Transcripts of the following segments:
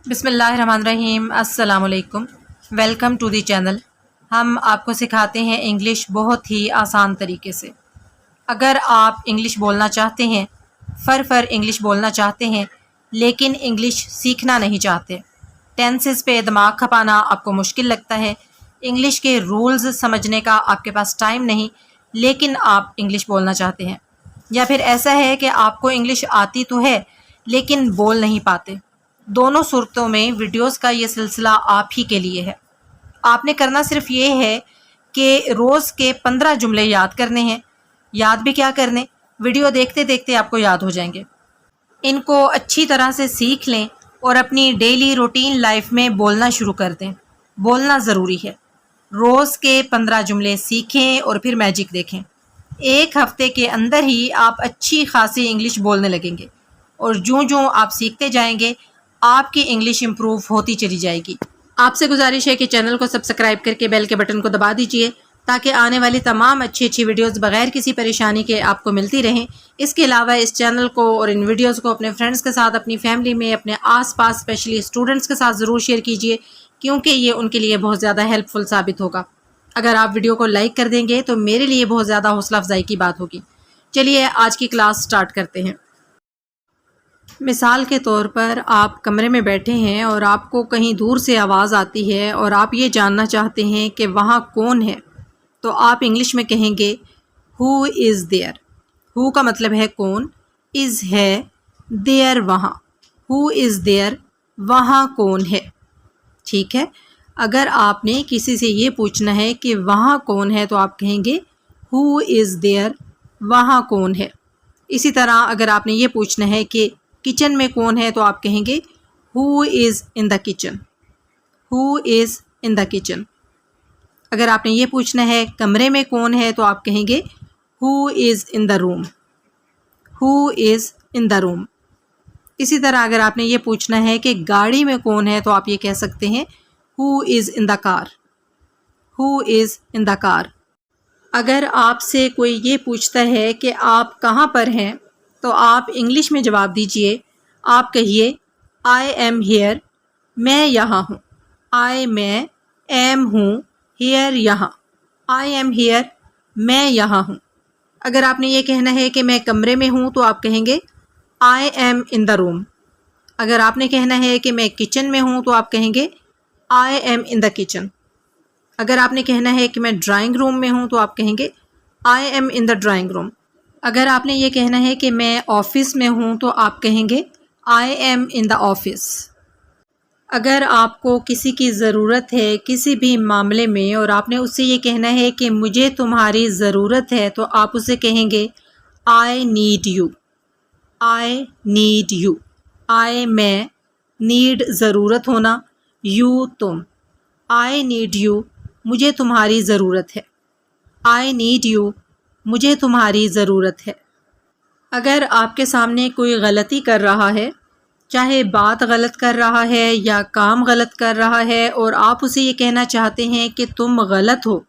بسم اللہ الرحمن الرحیم۔ السلام علیکم، ویلکم ٹو دی چینل۔ ہم آپ کو سکھاتے ہیں انگلش بہت ہی آسان طریقے سے۔ اگر آپ انگلش بولنا چاہتے ہیں، فر انگلش بولنا چاہتے ہیں لیکن انگلش سیکھنا نہیں چاہتے، ٹینسز پہ دماغ کھپانا آپ کو مشکل لگتا ہے، انگلش کے رولز سمجھنے کا آپ کے پاس ٹائم نہیں لیکن آپ انگلش بولنا چاہتے ہیں، یا پھر ایسا ہے کہ آپ کو انگلش آتی تو ہے لیکن بول نہیں پاتے، دونوں صورتوں میں ویڈیوز کا یہ سلسلہ آپ ہی کے لیے ہے۔ آپ نے کرنا صرف یہ ہے کہ روز کے 15 جملے یاد کرنے ہیں۔ یاد بھی کیا کرنے، ویڈیو دیکھتے دیکھتے آپ کو یاد ہو جائیں گے۔ ان کو اچھی طرح سے سیکھ لیں اور اپنی ڈیلی روٹین لائف میں بولنا شروع کر دیں۔ بولنا ضروری ہے۔ روز کے 15 جملے سیکھیں اور پھر میجک دیکھیں۔ ایک ہفتے کے اندر ہی آپ اچھی خاصی انگلش بولنے لگیں گے، اور جوں آپ سیکھتے جائیں گے آپ کی انگلش امپروو ہوتی چلی جائے گی۔ آپ سے گزارش ہے کہ چینل کو سبسکرائب کر کے بیل کے بٹن کو دبا دیجئے تاکہ آنے والی تمام اچھی ویڈیوز بغیر کسی پریشانی کے آپ کو ملتی رہیں۔ اس کے علاوہ اس چینل کو اور ان ویڈیوز کو اپنے فرینڈز کے ساتھ، اپنی فیملی میں، اپنے آس پاس اسپیشلی اسٹوڈنٹس کے ساتھ ضرور شیئر کیجئے، کیونکہ یہ ان کے لیے بہت زیادہ ہیلپ فل ثابت ہوگا۔ اگر آپ ویڈیو کو لائک کر دیں گے تو میرے لیے بہت زیادہ حوصلہ افزائی کی بات ہوگی۔ چلیے آج کی کلاس سٹارٹ کرتے ہیں۔ مثال کے طور پر آپ کمرے میں بیٹھے ہیں اور آپ کو کہیں دور سے آواز آتی ہے اور آپ یہ جاننا چاہتے ہیں کہ وہاں کون ہے، تو آپ انگلش میں کہیں گے ہو از دیئر۔ ہو کا مطلب ہے کون، از ہے، دیئر وہاں۔ ہو از دیئر، وہاں کون ہے، ٹھیک ہے۔ اگر آپ نے کسی سے یہ پوچھنا ہے کہ وہاں کون ہے تو آپ کہیں گے ہو از دیئر، وہاں کون ہے۔ اسی طرح اگر آپ نے یہ پوچھنا ہے کہ کچن میں کون ہے تو آپ کہیں گے ہو از ان the kitchen. Who is in the kitchen. اگر آپ نے یہ پوچھنا ہے کمرے میں کون ہے تو آپ کہیں گے ہو از ان دا روم۔ ہو از ان دا روم۔ اسی طرح اگر آپ نے یہ پوچھنا ہے کہ گاڑی میں کون ہے تو آپ یہ کہہ سکتے ہیں ہو از ان دا کار۔ ہو از ان دا کار۔ اگر آپ سے کوئی یہ پوچھتا ہے کہ آپ کہاں پر ہیں تو آپ انگلش میں جواب دیجئے۔ آپ کہیے آئی ایم ہیئر، میں یہاں ہوں۔ میں ایم ہوں، ہیئر یہاں۔ آئی ایم ہیئر، میں یہاں ہوں۔ اگر آپ نے یہ کہنا ہے کہ میں کمرے میں ہوں تو آپ کہیں گے آئی ایم ان دا روم۔ اگر آپ نے کہنا ہے کہ میں کچن میں ہوں تو آپ کہیں گے I am in the kitchen. اگر آپ نے کہنا ہے کہ میں ڈرائنگ روم میں ہوں تو آپ کہیں گے I am in the drawing room. اگر آپ نے یہ کہنا ہے کہ میں آفس میں ہوں تو آپ کہیں گے I am in the office. اگر آپ کو کسی کی ضرورت ہے کسی بھی معاملے میں اور آپ نے اس سے یہ کہنا ہے کہ مجھے تمہاری ضرورت ہے تو آپ اسے کہیں گے I need you. I need you. I میں، نیڈ ضرورت ہونا، یو تم۔ آئی نیڈ یو، مجھے تمہاری ضرورت ہے۔ آئی نیڈ یو، مجھے تمہاری ضرورت ہے۔ اگر آپ کے سامنے کوئی غلطی کر رہا ہے، چاہے بات غلط کر رہا ہے یا کام غلط کر رہا ہے اور آپ اسے یہ کہنا چاہتے ہیں کہ تم غلط ہو،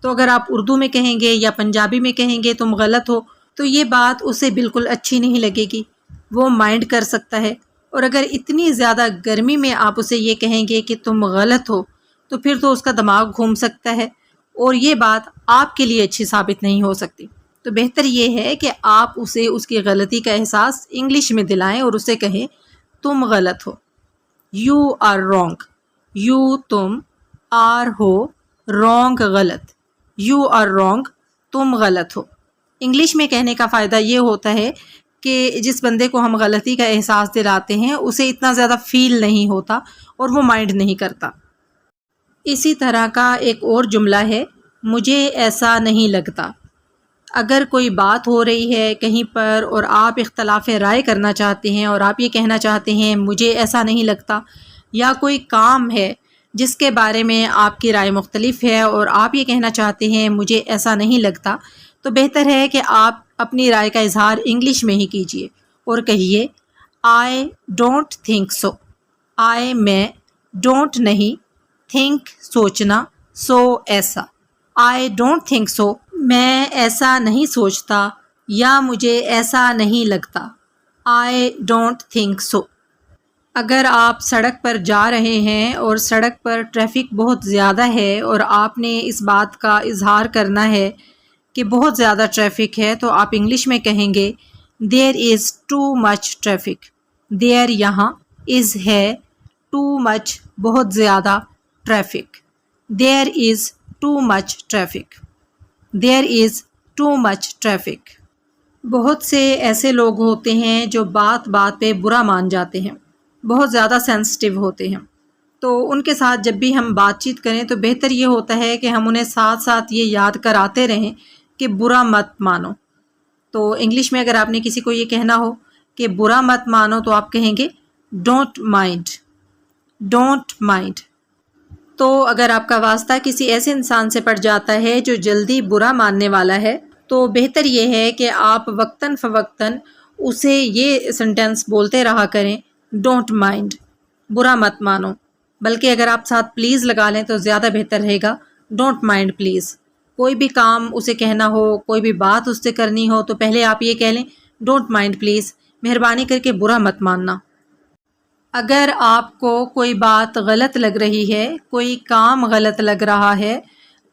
تو اگر آپ اردو میں کہیں گے یا پنجابی میں کہیں گے تم غلط ہو تو یہ بات اسے بالکل اچھی نہیں لگے گی، وہ مائنڈ کر سکتا ہے۔ اور اگر اتنی زیادہ گرمی میں آپ اسے یہ کہیں گے کہ تم غلط ہو تو پھر تو اس کا دماغ گھوم سکتا ہے اور یہ بات آپ کے لیے اچھی ثابت نہیں ہو سکتی۔ تو بہتر یہ ہے کہ آپ اسے اس کی غلطی کا احساس انگلش میں دلائیں اور اسے کہیں تم غلط ہو۔ You are wrong. یو تم، آر ہو، رانگ غلط۔ یو آر رانگ، تم غلط ہو۔ انگلش میں کہنے کا فائدہ یہ ہوتا ہے کہ جس بندے کو ہم غلطی کا احساس دلاتے ہیں اسے اتنا زیادہ فیل نہیں ہوتا اور وہ مائنڈ نہیں کرتا۔ اسی طرح کا ایک اور جملہ ہے مجھے ایسا نہیں لگتا۔ اگر کوئی بات ہو رہی ہے کہیں پر اور آپ اختلاف رائے کرنا چاہتے ہیں اور آپ یہ کہنا چاہتے ہیں مجھے ایسا نہیں لگتا، یا کوئی کام ہے جس کے بارے میں آپ کی رائے مختلف ہے اور آپ یہ کہنا چاہتے ہیں مجھے ایسا نہیں لگتا، تو بہتر ہے کہ آپ اپنی رائے کا اظہار انگلش میں ہی کیجئے اور کہیے آئی ڈونٹ تھنک سو۔ آئی میں، ڈونٹ نہیں، تھنک سوچنا، سو ایسا۔ آئی ڈونٹ تھنک سو، میں ایسا نہیں سوچتا یا مجھے ایسا نہیں لگتا۔ I don't think so. اگر آپ سڑک پر جا رہے ہیں اور سڑک پر ٹریفک بہت زیادہ ہے اور آپ نے اس بات کا اظہار کرنا ہے کہ بہت زیادہ ٹریفک ہے، تو آپ انگلش میں کہیں گے دیر از ٹو مچ ٹریفک. دیر یہاں، از ہے، ٹو مچ بہت زیادہ ٹریفک. دیر از ٹو مچ ٹریفک. دیر از ٹو مچ ٹریفک. بہت سے ایسے لوگ ہوتے ہیں جو بات بات پہ برا مان جاتے ہیں، بہت زیادہ سینسٹیو ہوتے ہیں. تو ان کے ساتھ جب بھی ہم بات چیت کریں تو بہتر یہ ہوتا ہے کہ ہم انہیں ساتھ ساتھ یہ یاد کراتے رہیں کہ برا مت مانو. تو انگلش میں اگر آپ نے کسی کو یہ کہنا ہو کہ برا مت مانو تو آپ کہیں گے ڈونٹ مائنڈ. Don't mind. تو اگر آپ کا واسطہ کسی ایسے انسان سے پڑ جاتا ہے جو جلدی برا ماننے والا ہے تو بہتر یہ ہے کہ آپ وقتاً فوقتاً اسے یہ سنٹینس بولتے رہا کریں ڈونٹ مائنڈ، برا مت مانو. بلکہ اگر آپ ساتھ پلیز لگا لیں تو زیادہ بہتر رہے گا. Don't mind please. کوئی بھی کام اسے کہنا ہو، کوئی بھی بات اس سے کرنی ہو تو پہلے آپ یہ کہہ لیں ڈونٹ مائنڈ پلیز، مہربانی کر کے برا مت ماننا. اگر آپ کو کوئی بات غلط لگ رہی ہے، کوئی کام غلط لگ رہا ہے،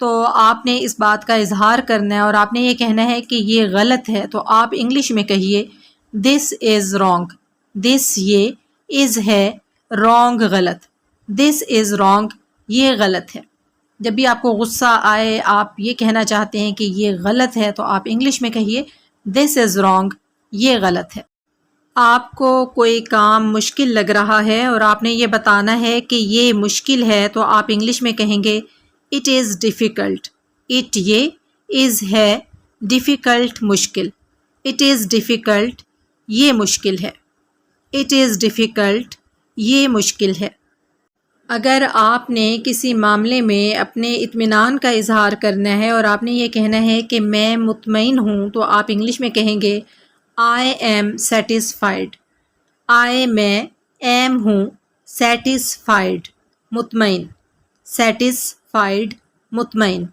تو آپ نے اس بات کا اظہار کرنا ہے اور آپ نے یہ کہنا ہے کہ یہ غلط ہے. تو آپ انگلش میں کہیے دس از رانگ. دس یہ از ہے، رانگ غلط. دس از رانگ، یہ غلط ہے. جب بھی آپ کو غصہ آئے، آپ یہ کہنا چاہتے ہیں کہ یہ غلط ہے، تو آپ انگلش میں کہیے دس از رانگ، یہ غلط ہے. آپ کو کوئی کام مشکل لگ رہا ہے اور آپ نے یہ بتانا ہے کہ یہ مشکل ہے، تو آپ انگلش میں کہیں گے اٹ از ڈیفیکلٹ. اٹ یہ از ہے، ڈیفیکلٹ مشکل. اٹ از ڈیفیکلٹ، یہ مشکل ہے. اٹ از ڈیفیکلٹ، یہ مشکل ہے. اگر آپ نے کسی معاملے میں اپنے اطمینان کا اظہار کرنا ہے اور آپ نے یہ کہنا ہے کہ میں مطمئن ہوں، تو آپ انگلش میں کہیں گے آئی ایم سیٹسفائیڈ. آئی میں ایم ہوں، سیٹسفائیڈ مطمئن. سیٹسفائیڈ مطمئن.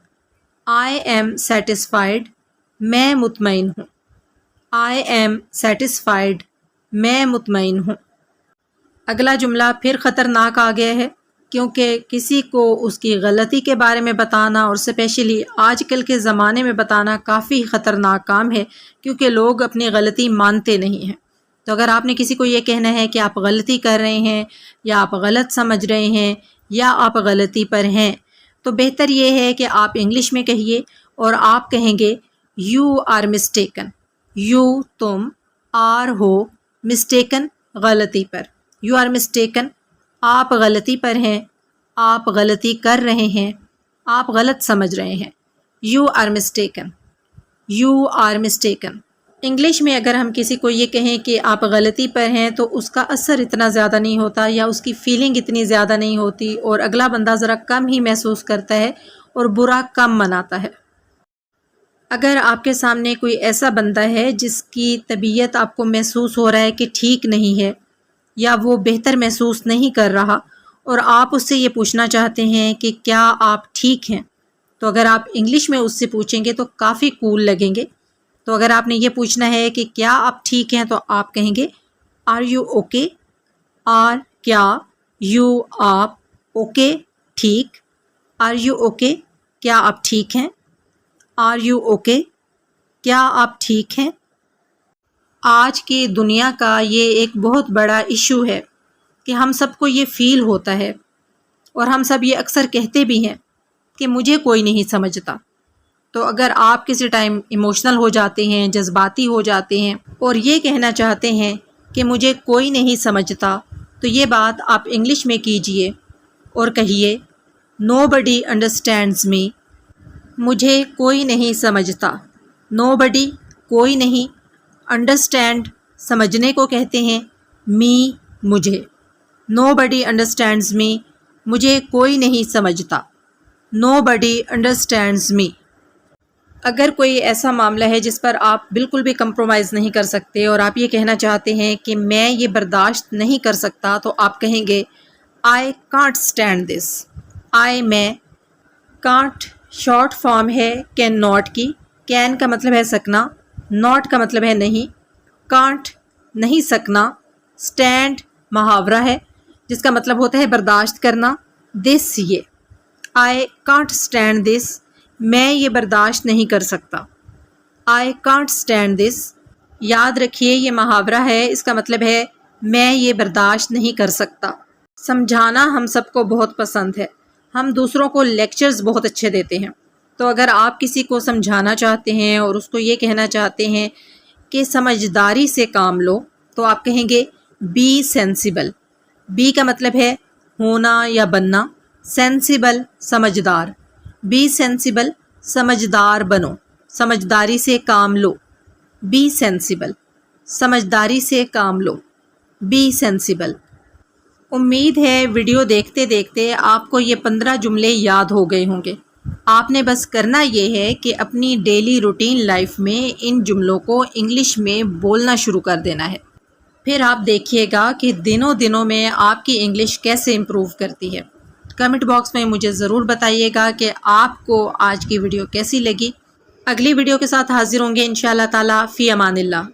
آئی ایم سیٹسفائیڈ، میں مطمئن ہوں. آئی ایم سیٹسفائیڈ، میں مطمئن ہوں. اگلا جملہ پھر خطرناک آ گیا ہے، کیونکہ کسی کو اس کی غلطی کے بارے میں بتانا اور اسپیشلی آج کل کے زمانے میں بتانا کافی خطرناک کام ہے، کیونکہ لوگ اپنی غلطی مانتے نہیں ہیں. تو اگر آپ نے کسی کو یہ کہنا ہے کہ آپ غلطی کر رہے ہیں یا آپ غلط سمجھ رہے ہیں یا آپ غلطی پر ہیں، تو بہتر یہ ہے کہ آپ انگلش میں کہیے اور آپ کہیں گے یو آر مسٹیکن. یو تم، آر ہو، مسٹیکن غلطی پر. یو آر مسٹیکن، آپ غلطی پر ہیں، آپ غلطی کر رہے ہیں، آپ غلط سمجھ رہے ہیں. You are mistaken. You are mistaken. English میں اگر ہم کسی کو یہ کہیں کہ آپ غلطی پر ہیں تو اس کا اثر اتنا زیادہ نہیں ہوتا یا اس کی فیلنگ اتنی زیادہ نہیں ہوتی اور اگلا بندہ ذرا کم ہی محسوس کرتا ہے اور برا کم مناتا ہے. اگر آپ کے سامنے کوئی ایسا بندہ ہے جس کی طبیعت آپ کو محسوس ہو رہا ہے کہ ٹھیک نہیں ہے یا وہ بہتر محسوس نہیں کر رہا اور آپ اس سے یہ پوچھنا چاہتے ہیں کہ کیا آپ ٹھیک ہیں، تو اگر آپ انگلش میں اس سے پوچھیں گے تو کافی کول لگیں گے. تو اگر آپ نے یہ پوچھنا ہے کہ کیا آپ ٹھیک ہیں تو آپ کہیں گے آر یو اوکے. آر کیا، یو آپ، اوکے ٹھیک. آر یو اوکے، کیا آپ ٹھیک ہیں. آر یو اوکے، کیا آپ ٹھیک ہیں. آج کی دنیا کا یہ ایک بہت بڑا ایشو ہے کہ ہم سب کو یہ فیل ہوتا ہے اور ہم سب یہ اکثر کہتے بھی ہیں کہ مجھے کوئی نہیں سمجھتا. تو اگر آپ کسی ٹائم ایموشنل ہو جاتے ہیں، جذباتی ہو جاتے ہیں اور یہ کہنا چاہتے ہیں کہ مجھے کوئی نہیں سمجھتا، تو یہ بات آپ انگلش میں کیجئے اور کہیے نو بڈی انڈرسٹینڈز می. مجھے کوئی نہیں سمجھتا. نو بڈی، کوئی نہیں، انڈرسٹینڈ سمجھنے کو کہتے ہیں، می مجھے. نو بڈی انڈرسٹینڈز می، مجھے کوئی نہیں سمجھتا. نو بڈی انڈرسٹینڈز می. اگر کوئی ایسا معاملہ ہے جس پر آپ بالکل بھی کمپرومائز نہیں کر سکتے اور آپ یہ کہنا چاہتے ہیں کہ میں یہ برداشت نہیں کر سکتا، تو آپ کہیں گے آئی کانٹ اسٹینڈ دس. آئی میں، کانٹ شارٹ فارم ہے کین ناٹ کی. کین کا مطلب ہے سکنا، ناٹ کا مطلب ہے نہیں. کانٹ نہیں سکنا. اسٹینڈ محاورہ ہے جس کا مطلب ہوتا ہے برداشت کرنا. دس یہ. آئی کانٹ اسٹینڈ دس. میں یہ برداشت نہیں کر سکتا. آئی کانٹ اسٹینڈ دس. یاد رکھیے یہ محاورہ ہے، اس کا مطلب ہے میں یہ برداشت نہیں کر سکتا. سمجھانا ہم سب کو بہت پسند ہے. ہم دوسروں کو لیکچرز بہت اچھے دیتے ہیں. تو اگر آپ کسی کو سمجھانا چاہتے ہیں اور اس کو یہ کہنا چاہتے ہیں کہ سمجھداری سے کام لو، تو آپ کہیں گے بی سینسیبل. بی کا مطلب ہے ہونا یا بننا، سینسیبل سمجھدار. بی سینسیبل سمجھدار بنو، سمجھداری سے کام لو. بی سینسیبل سمجھداری سے کام لو. Be sensible. امید ہے ویڈیو دیکھتے دیکھتے آپ کو یہ 15 جملے یاد ہو گئے ہوں گے. آپ نے بس کرنا یہ ہے کہ اپنی ڈیلی روٹین لائف میں ان جملوں کو انگلش میں بولنا شروع کر دینا ہے. پھر آپ دیکھیے گا کہ دنوں میں آپ کی انگلش کیسے امپروو کرتی ہے. کمنٹ باکس میں مجھے ضرور بتائیے گا کہ آپ کو آج کی ویڈیو کیسی لگی. اگلی ویڈیو کے ساتھ حاضر ہوں گے انشاءاللہ تعالی. فی امان اللہ.